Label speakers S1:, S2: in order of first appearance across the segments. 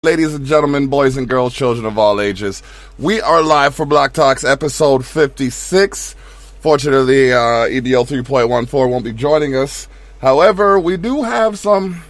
S1: Ladies and gentlemen, boys and girls, children of all ages, we are live for Block Talks episode 56. Fortunately, EDL 3.14 won't be joining us. However, we do have some,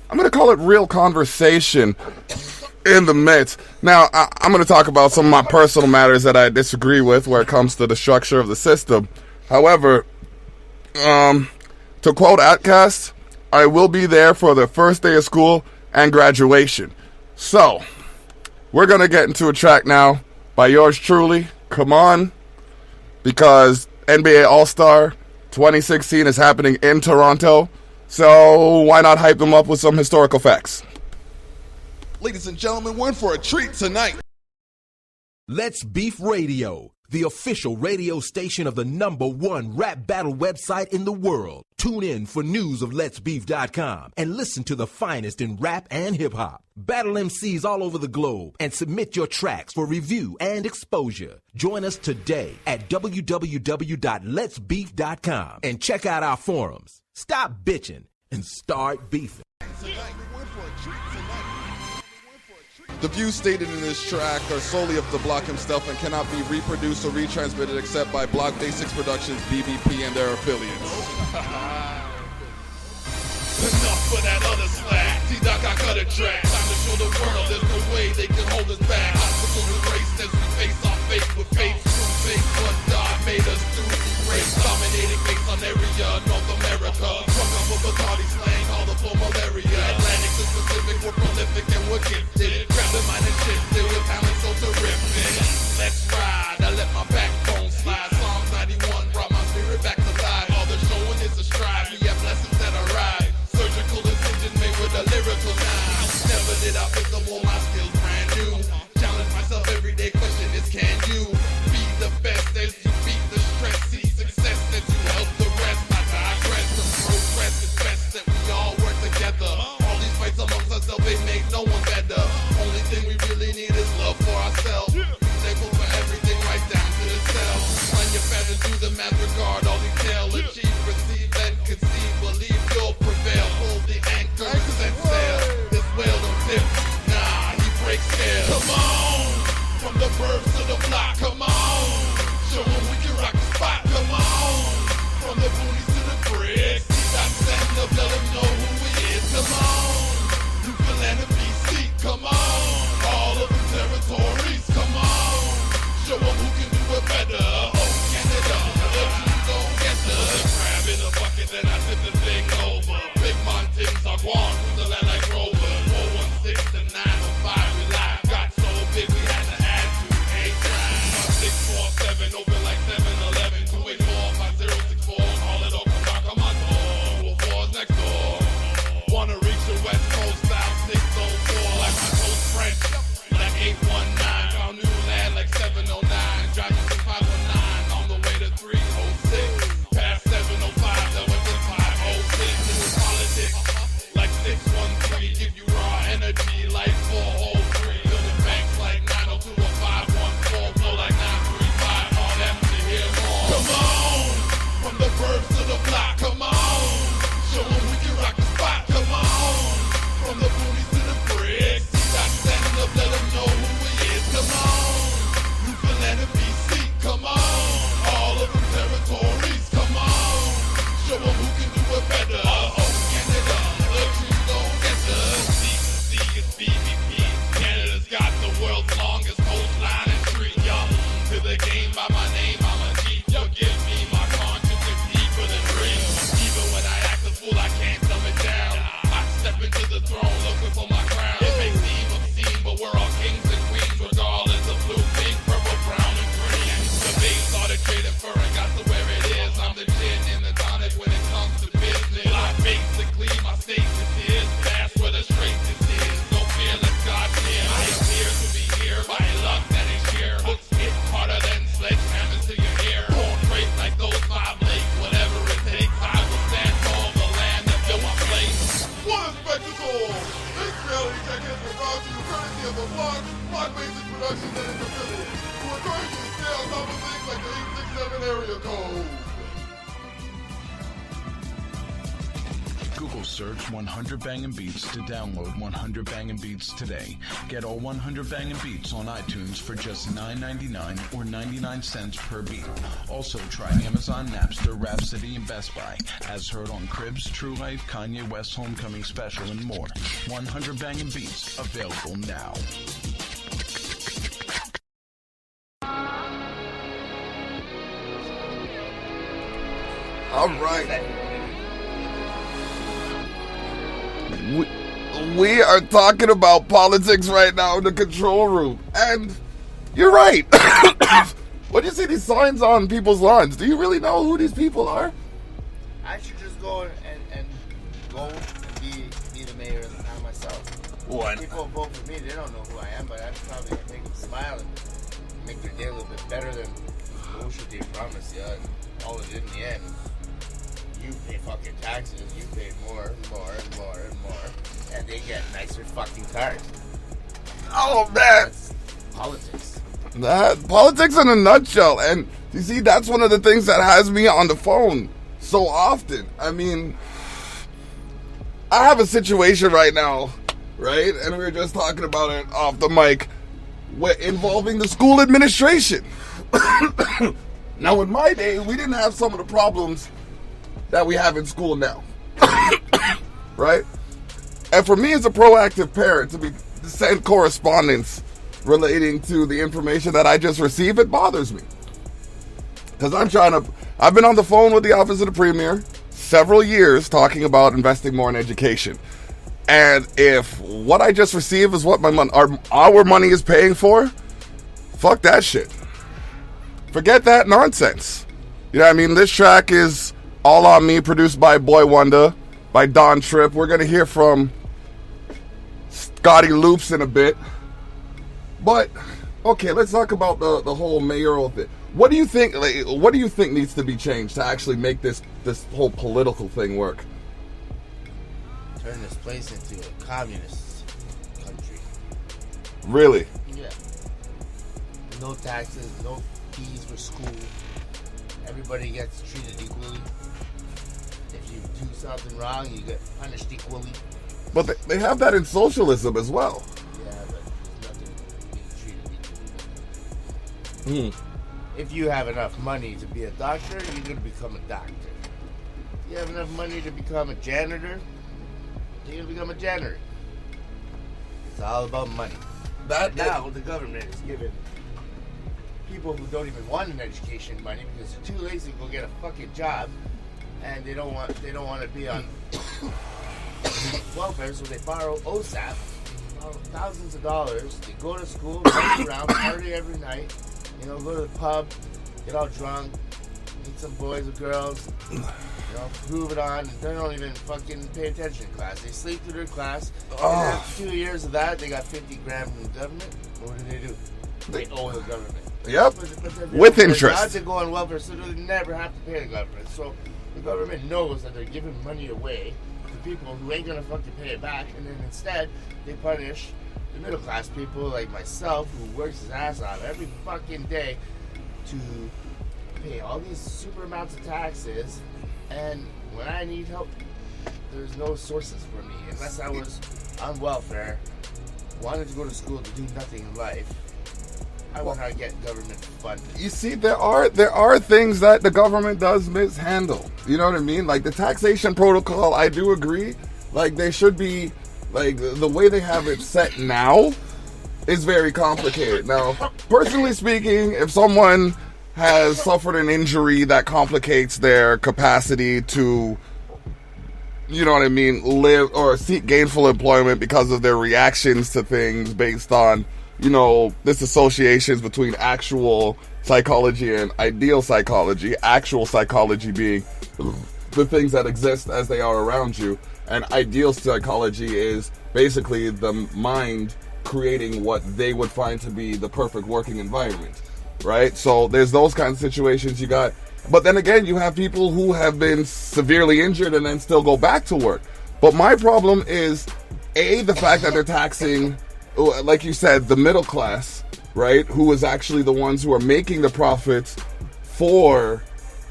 S1: I'm going to call it real conversation in the midst. Now, I'm going to talk about some of my personal matters that I disagree with where it comes to the structure of the system. However, to quote Outcast, I will be there for the first day of school and graduation. So, we're going to get into a track now by yours truly, Come On, because NBA All-Star 2016 is happening in Toronto, so why not hype them up with some historical facts?
S2: Ladies and gentlemen, we're in for a treat tonight.
S3: Let's Beef Radio, the official radio station of the #1 rap battle website in the world. Tune in for news of letsbeef.com and listen to the finest in rap and hip-hop. Battle MCs all over the globe and submit your tracks for review and exposure. Join us today at www.letsbeef.com and check out our forums. Stop bitching and start beefing.
S2: The views stated in this track are solely of the Block himself and cannot be reproduced or retransmitted except by Block-56 Productions, BBP, and their affiliates.
S4: Enough for that other slack. T-Doc, I cut a track. Time to show the world there's no way they can hold us back. Obstacles erased as we face our fate with faith. True faith, what God made us do. Race dominating face on area, North America. Drunk up with Bacardi slang, all the full malaria. Atlantic to Pacific, we're prolific and we're gifted. Grab the mind and shifted with talent so terrific. Let's ride, I let my backbone slide. Psalms 91 brought my spirit back to life. All the showing is a stride, we have blessings that arrive. Surgical incision made with a lyrical knife. Never did I pick up all my skills brand new. Challenge myself every day, question is can you be the best as you beat the stress? See success that you help the rest. I digress, the progress is best that we all work together. All these fights amongst ourselves, they make no one better. Only thing we really need is love for ourselves. Thankful for everything right down to the cell. Run your fast and do the math, regard all detail. Achieve, receive, and conceive, believe you'll prevail. Hold the anchor and set sail. This whale don't tip, nah, he breaks scale. Come on, from the burbs to the block, come on. Show 'em we can rock the spot, come on. From the boonies to the bricks, we got stand up, let 'em know who we is, come on. You can land a BC, come on. All of the territories, come on. Show 'em who can do it better. Oh, Canada, the you don't get the crab in a bucket, then I tip the thing over. Big mountains are gone through the land like Rover. 416 to 905, we live. Got so big we had to add 2 647, open like 7-Eleven. 284-5064, call it open, knock on my door. 204's next door. Wanna reach the West Coast style 604, like my toast French. Like 819, found new land like 709. Driving to 519, on the way to 306. Past 705, that went to 506. It was politics, like 613. Give you raw energy, like 403. Building banks like 902 or 514. Flow like 935, all them to hear more. Come on, from the burbs to the block, come on. Show 'em we can rock the spot, come on. From the boonies to the bricks, we got standing up, let 'em know who we is, come on. You can land a BC, come on. All of them territories, come on. Show 'em who can do it better. Oh, Canada, the truth don't get the C is BBP. Canada's got the world's longest coastline and street. Young to the game by my name, I'm a G. Forgive me, my conscience is deeper than real. Even when I act a fool, I can't dumb it down. I step into the throne looking for my crown. It may seem obscene, but we're all kings and queens, regardless of blue, pink, purple, brown, and green. The base started trading fur and got to where it is. I'm the gin in the tonic when it comes to business. I basically, my statement is that's where the straightness is. No fear, let God fear. I appear to be here by luck that is here. Hooks hit harder than sledgehammers to your ear. Born great like those 5 lakes, whatever it takes. I will stand tall, the land that built my place.
S2: What a spectacle! This reality check has been brought to you courtesy of the Block-56 Productions and its affiliates, who are trying to stay on top of things like the 867 area code.
S5: Google search 100 Bangin' Beats to download 100 Bangin' Beats today. Get all 100 Bangin' Beats on iTunes for just $9.99 or 99 cents per beat. Also try Amazon, Napster, Rhapsody, and Best Buy. As heard on Cribs, True Life, Kanye West Homecoming Special, and more. 100 Bangin' Beats, available now.
S1: All right. We are talking about politics right now in the control room. And you're right. When you see these signs on people's lawns, do you really know who these people are?
S6: I should just go and be the mayor of the town myself.
S1: What?
S6: People vote for me, they don't know who I am, but I probably make them smile and make their day a little bit better than the bullshit they promise you. And all it in the end, you pay fucking taxes, you pay more and more and more and more, and they get nicer fucking cars.
S1: Oh, man.
S6: That's politics.
S1: Politics in a nutshell. And you see, that's one of the things that has me on the phone so often. I mean, I have a situation right now, right? And we were just talking about it off the mic, involving the school administration. Now, in my day, we didn't have some of the problems that we have in school now. Right? And for me as a proactive parent to send correspondence relating to the information that I just received, it bothers me. Because I've been on the phone with the office of the premier several years talking about investing more in education. And if what I just received is what our money is paying for, fuck that shit. Forget that nonsense. You know what I mean? This track is All On Me, produced by Boy Wonder, by Don Tripp. We're going to hear from Scotty Loops in a bit. But, okay, let's talk about the whole mayoral thing. What do you think needs to be changed to actually make this whole political thing work?
S6: Turn this place into a communist country.
S1: Really?
S6: Yeah. No taxes, no fees for school. Everybody gets treated equally. If you do something wrong, you get punished equally.
S1: But they have that in socialism as well.
S6: Yeah, but there's nothing being treated equally. If you have enough money to be a doctor, you're going to become a doctor. If you have enough money to become a janitor, you're going to become a janitor. It's all about money. Now the government is giving people who don't even want an education money because they're too lazy to go get a fucking job, and they don't want to be on welfare, so they borrow OSAP, borrow thousands of dollars. They go to school, run around, party every night. Go to the pub, get all drunk, meet some boys or girls, prove it on, and they don't even fucking pay attention in class. They sleep through their class, and after 2 years of that, they got 50 grand from the government. What do? They owe the government.
S1: Yep.
S6: But
S1: with interest.
S6: Not to go on welfare, so they never have to pay the government. So the government knows that they're giving money away to people who ain't gonna fucking pay it back, and then instead they punish the middle class people like myself who works his ass off every fucking day to pay all these super amounts of taxes, and when I need help, there's no sources for me unless I was on welfare, wanted to go to school to do nothing in life. I would not get government funding. You
S1: see, there are things that the government does mishandle. You know what I mean? Like the taxation protocol, I do agree. Like they should be, like the way they have it set now is very complicated. Now, personally speaking, if someone has suffered an injury that complicates their capacity to, you know what I mean, live or seek gainful employment because of their reactions to things based on, disassociations between actual psychology and ideal psychology, actual psychology being the things that exist as they are around you, and ideal psychology is basically the mind creating what they would find to be the perfect working environment, right? So there's those kinds of situations you got. But then again, you have people who have been severely injured and then still go back to work. But my problem is, the fact that they're taxing, like you said, the middle class, right? Who is actually the ones who are making the profits for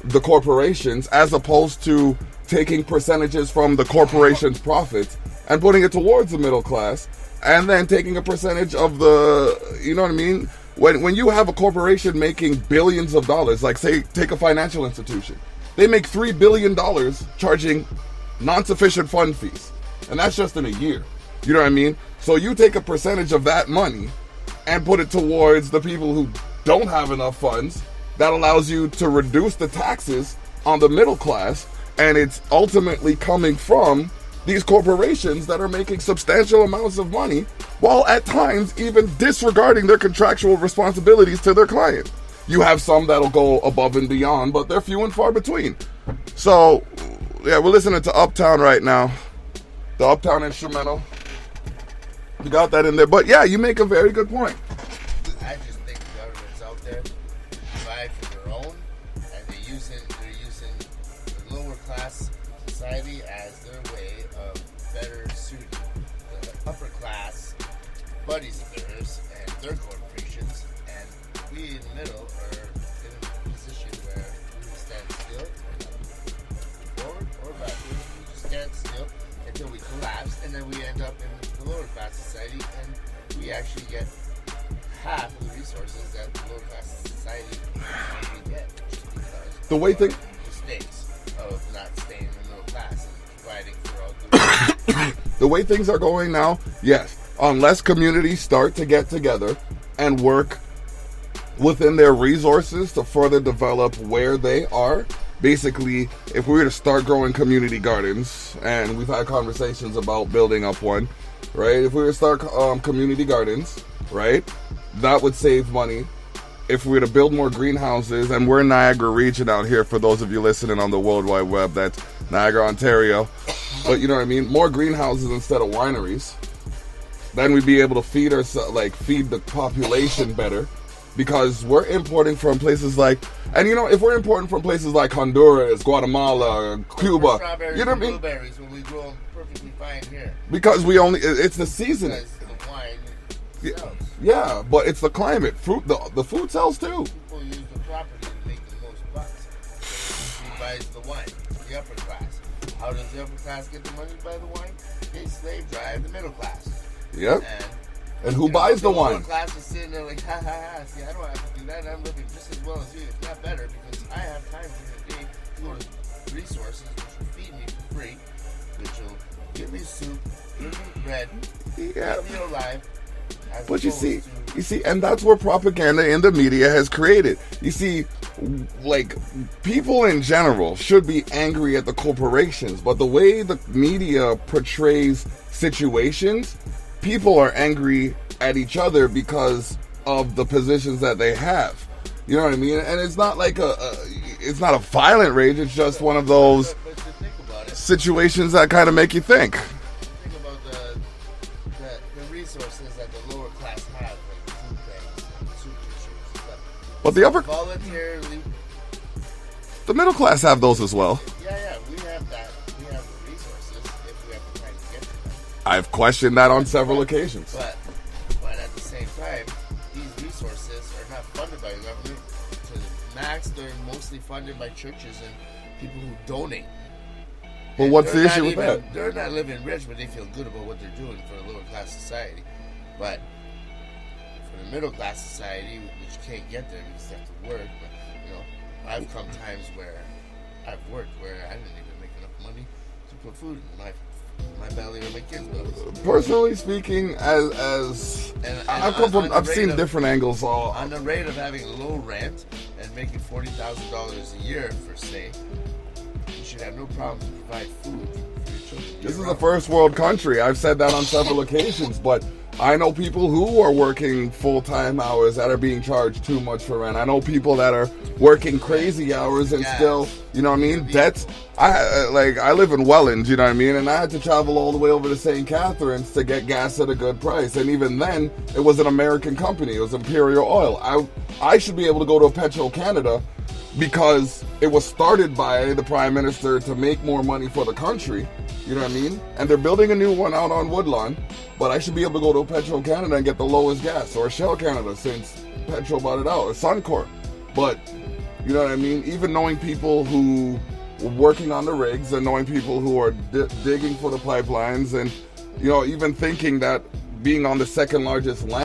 S1: the corporations, as opposed to taking percentages from the corporation's profits and putting it towards the middle class, and then taking a percentage of the, you know what I mean? When you have a corporation making billions of dollars, like say, take a financial institution, they make $3 billion charging non-sufficient fund fees. And that's just in a year. You know what I mean? So you take a percentage of that money and put it towards the people who don't have enough funds. That allows you to reduce the taxes on the middle class, and it's ultimately coming from these corporations that are making substantial amounts of money, while at times even disregarding their contractual responsibilities to their client. You have some that'll go above and beyond, but they're few and far between. So, yeah, we're listening to Uptown right now. The Uptown instrumental. You got that in there. But yeah, you make a very good point.
S6: I just think the government's out there to provide for their own, and they're using the lower class society as their way of better suiting the upper class buddies of theirs and their corporations. And we in the middle are in a position where we will stand still, forward or backwards. We just stand still until we collapse, and then we end up in the lower class society, and we actually get half of the resources that the lower class society actually get, just because
S1: The way
S6: of
S1: thing-
S6: mistakes of not staying in the middle class and providing for all the
S1: The way things are going now, yes, unless communities start to get together and work within their resources to further develop where they are. Basically, if we were to start growing community gardens, and we've had conversations about building up one, right? If we were to start community gardens, right, that would save money. If we were to build more greenhouses, and we're in Niagara region out here, for those of you listening on the World Wide Web, that's Niagara, Ontario. But you know what I mean? More greenhouses instead of wineries. Then we'd be able to feed feed the population better. Because we're importing from places like, and you know, if we're importing from places like Honduras, Guatemala, Cuba,
S6: strawberries
S1: you know
S6: and
S1: what I mean?
S6: blueberries when we grow them perfectly fine here.
S1: Because it's the seasoning.
S6: Because the wine
S1: Yeah,
S6: sells.
S1: yeah, but it's the climate. The food sells too.
S6: People use the property to make the most bucks. So who buys the wine? The upper class. How does the upper class get the money to buy the wine? They slave drive the middle class.
S1: Yep. And who buys the
S6: lower
S1: wine?
S6: class is sitting there like, ha ha ha. See, I don't have to do that. I'm living just as well as you, if not better, because I have time during the day to go to resources which will feed me for free, which will give me soup, give me bread,
S1: Yeah.
S6: keep me alive. as
S1: But you
S6: opposed
S1: see,
S6: to-
S1: and that's where propaganda in the media has created. You see, like, people in general should be angry at the corporations, but the way the media portrays situations, people are angry at each other because of the positions that they have. You know what I mean? And it's not like it's not a violent rage. It's just one of those
S6: But to think about it,
S1: situations that kind of make you think.
S6: think about the resources that the lower class have, like food banks and soup kitchens and stuff.
S1: But the upper,
S6: Voluntarily,
S1: the middle class have those as well.
S6: yeah, we have that. We have the resources if we have the time to get to them.
S1: I've questioned that on several occasions.
S6: But at the same time, these resources are not funded by the government. To the max, they're mostly funded by churches and people who donate.
S1: But
S6: And
S1: what's
S6: they're
S1: the
S6: not
S1: issue with
S6: even-
S1: that?
S6: They're not living rich, but they feel good about what they're doing for a lower class society. But for the middle class society, which can't get there because they have to work. But, you know, I've come times where I've worked where I didn't even make enough money to put food in my belly or my kids' bellies.
S1: Personally speaking, as
S6: And
S1: I've come from,
S6: on the
S1: I've seen
S6: rate of-
S1: different angles. All
S6: On the rate of having low rent and making $40,000 a year, for say, you should have no problem to provide food for your children.
S1: this is a
S6: year-round.
S1: first world country. I've said that on several occasions, but I know people who are working full-time hours that are being charged too much for rent. I know people that are working crazy hours and
S6: Yeah.
S1: still, you know what I mean, debts. I live in Welland, you know what I mean, and I had to travel all the way over to St. Catharines to get gas at a good price. And even then, it was an American company. It was Imperial Oil. I should be able to go to Petro-Canada because it was started by the Prime Minister to make more money for the country. You know what I mean? And they're building a new one out on Woodlawn, but I should be able to go to Petro-Canada and get the lowest gas, or Shell Canada since Petro bought it out, or Suncor. But, you know what I mean? Even knowing people who, working on the rigs and knowing people who are digging for the pipelines, and even thinking that being on the second largest land